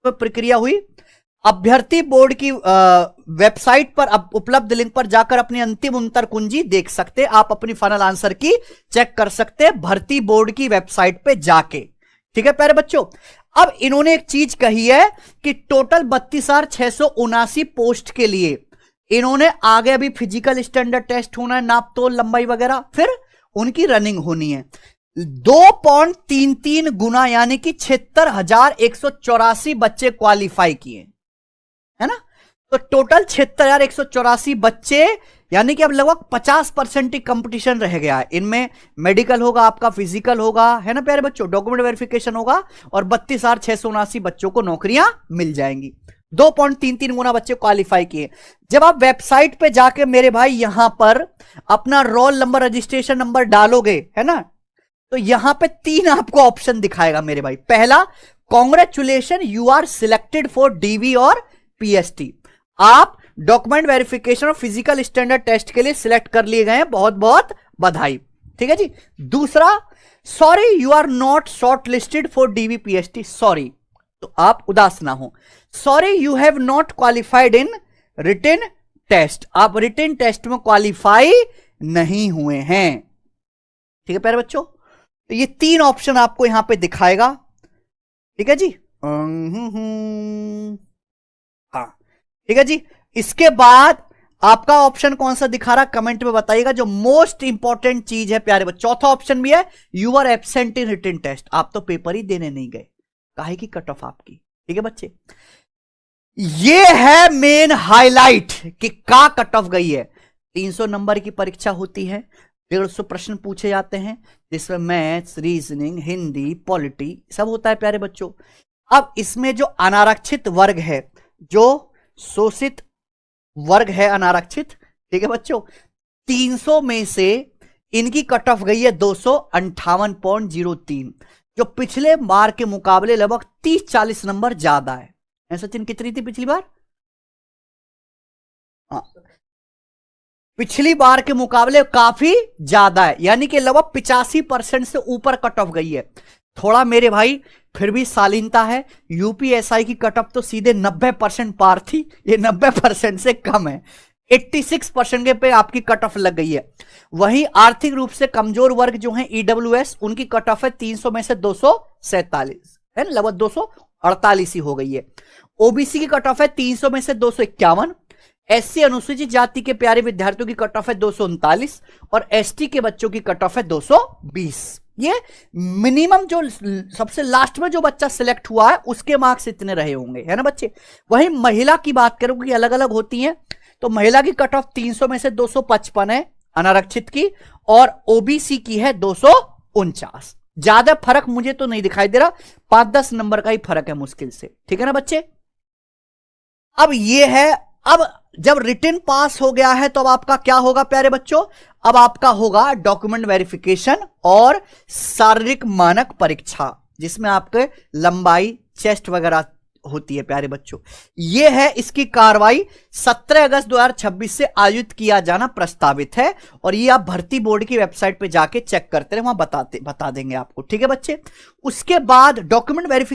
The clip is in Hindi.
प्रक्रिया हुई। अभ्यर्थी बोर्ड की वेबसाइट पर उपलब्ध लिंक पर जाकर अपनी अंतिम उत्तर कुंजी देख सकते, आप अपनी फाइनल आंसर की चेक कर सकते हैं भर्ती बोर्ड की वेबसाइट पे जाके। ठीक है प्यारे बच्चों, अब इन्होंने एक चीज कही है कि टोटल 32,679 पोस्ट के लिए इन्होंने आगे अभी फिजिकल स्टैंडर्ड टेस्ट होना है, नाप तोल लंबाई वगैरह, फिर उनकी रनिंग होनी है। 2.33 गुना यानी कि 76,184 बच्चे क्वालिफाई किए, है ना। तो टोटल 76,184 बच्चे, यानी कि अब लगभग 50% ही कंपटीशन रह गया है। इनमें मेडिकल होगा, आपका फिजिकल होगा, है ना प्यारे बच्चों, डॉक्यूमेंट वेरिफिकेशन होगा और 32,679 बच्चों को नौकरियां मिल जाएंगी। 2.33 गुना बच्चे क्वालिफाई किए। जब आप वेबसाइट पे जाके मेरे भाई यहां पर अपना रोल नंबर, रजिस्ट्रेशन नंबर डालोगे, है ना, तो यहां पे 3 आपको ऑप्शन दिखाएगा मेरे भाई। पहला, congratulation you are selected for DV और पीएसटी, आप डॉक्यूमेंट वेरिफिकेशन और फिजिकल स्टैंडर्ड टेस्ट के लिए सिलेक्ट कर लिए गए हैं, बहुत बहुत बधाई। ठीक है जी। दूसरा, sorry you are not shortlisted for DV PST, sorry, तो आप उदास ना हो। Sorry you have not qualified in written test, आप रिटन टेस्ट में क्वालिफाई नहीं हुए हैं। ठीक है प्यारे बच्चों, तो ये 3 ऑप्शन आपको यहां पे दिखाएगा। ठीक है जी। हाँ ठीक है जी। इसके बाद आपका ऑप्शन कौन सा दिखा रहा कमेंट में बताइएगा। जो मोस्ट इंपॉर्टेंट चीज है प्यारे बच्चों, चौथा ऑप्शन भी है, you are absent in written test, आप तो पेपर ही देने नहीं गए, काहे की कट ऑफ आपकी। ठीक है बच्चे, ये है मेन हाईलाइट कि का कट ऑफ गई है। 300 नंबर की परीक्षा होती है, 150 प्रश्न पूछे जाते हैं, जिसमें मैथ्स, रीजनिंग, हिंदी, पॉलिटी सब होता है प्यारे बच्चों। अब इसमें जो अनारक्षित वर्ग है, जो शोषित वर्ग है अनारक्षित, ठीक है बच्चों, 300 में से इनकी कट ऑफ गई है 258.03, जो पिछले बार के मुकाबले लगभग 30-40 नंबर ज्यादा है। सचिन कितनी थी पिछली बार? पिछली बार के मुकाबले काफी ज्यादा है, यानी कि लगभग 85% से ऊपर कट ऑफ गई है। थोड़ा मेरे भाई फिर भी शालीनता है, यूपीएसआई की कट ऑफ तो सीधे 90% पार थी, ये 90% से कम है, 86% के पे आपकी कट ऑफ लग गई है। वहीं आर्थिक रूप से कमजोर वर्ग जो है ईडब्ल्यूएस, उनकी कट ऑफ है 300 में से 247 है, लगभग 248 ही हो गई है। ओबीसी की कट ऑफ है 300 में से 251, एससी अनुसूचित जाति के प्यारे विद्यार्थियों की कट ऑफ है 239 और एसटी के बच्चों की कट ऑफ है 220। ये मिनिमम जो सबसे लास्ट में जो बच्चा सिलेक्ट हुआ है उसके मार्क्स इतने रहे होंगे, है ना बच्चे। वहीं महिला की बात करूं कि अलग अलग होती हैं, तो महिला की कट ऑफ 300 में से 255 है अनारक्षित की, और ओबीसी की है 249। ज्यादा फर्क मुझे तो नहीं दिखाई दे रहा, 5-10 नंबर का ही फर्क है मुश्किल से। ठीक है ना बच्चे। अब ये है, अब जब रिटन पास हो गया है तो अब आपका क्या होगा प्यारे बच्चों, अब आपका होगा डॉक्यूमेंट वेरिफिकेशन और शारीरिक मानक परीक्षा, जिसमें आपके लंबाई, चेस्ट वगैरह होती है प्यारे बच्चों। यह है, इसकी कार्रवाई 17 अगस्त 2026 से आयोजित किया जाना प्रस्तावित है, और ये आप भर्ती बोर्ड की वेबसाइट पे जाके चेक करते रहे, वहां बता देंगे आपको। ठीक है बच्चे। उसके बाद डॉक्यूमेंट वेरिफिकेशन